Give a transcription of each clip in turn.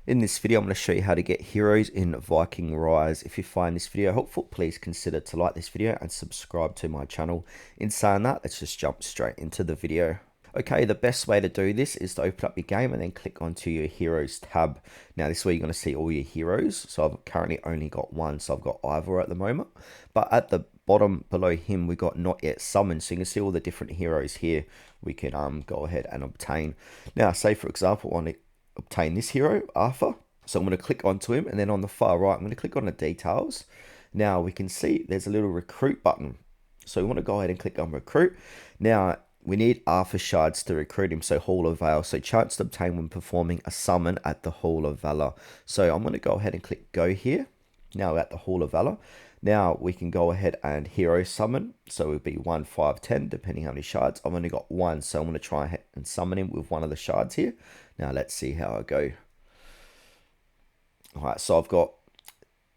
In this video, I'm going to show you how to get heroes in Viking Rise. If you find this video helpful, please consider to like this video and subscribe to my channel. In saying that, let's just jump straight into the video. Okay, the best way to do this is to open up your game and then click onto your heroes tab. Now, this is where you're going to see all your heroes. So I've currently only got one, so I've got Ivor at the moment. But at the bottom below him, we got not yet summoned. So you can see all the different heroes here we can go ahead and obtain. Now, say for example, on it, obtain this hero, Arthur. So I'm going to click onto him, and then on the far right, I'm going to click on the details. Now we can see there's a little recruit button. So we want to go ahead and click on recruit. Now we need Arthur shards to recruit him, so Hall of Valor. So chance to obtain when performing a summon at the Hall of Valor. So I'm going to go ahead and click go here. Now we're at the Hall of Valor. Now we can go ahead and hero summon. So it would be 1, 5, 10, depending how many shards. I've only got one, so I'm going to try and summon him with one of the shards here. Now let's see how I go. Alright, so I've got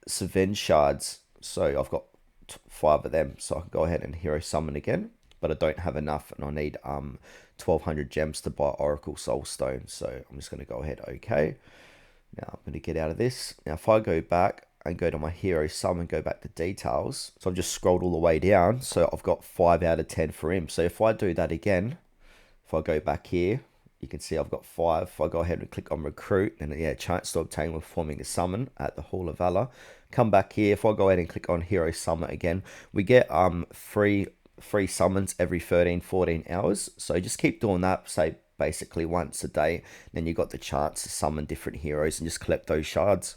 7 shards. So I've got 5 of them. So I can go ahead and hero summon again. But I don't have enough, and I need 1200 gems to buy Oracle Soulstone. So I'm just going to go ahead, okay. Now I'm going to get out of this. Now if I go back and go to my hero summon, go back to details. So I've just scrolled all the way down. So I've got 5 out of 10 for him. So if I do that again, if I go back here, you can see I've got 5. If I go ahead and click on recruit, and yeah, chance to obtain when performing a summon at the Hall of Valor. Come back here. If I go ahead and click on hero summon again, we get free summons every 13-14 hours. So just keep doing that, say basically once a day. Then you got the chance to summon different heroes and just collect those shards.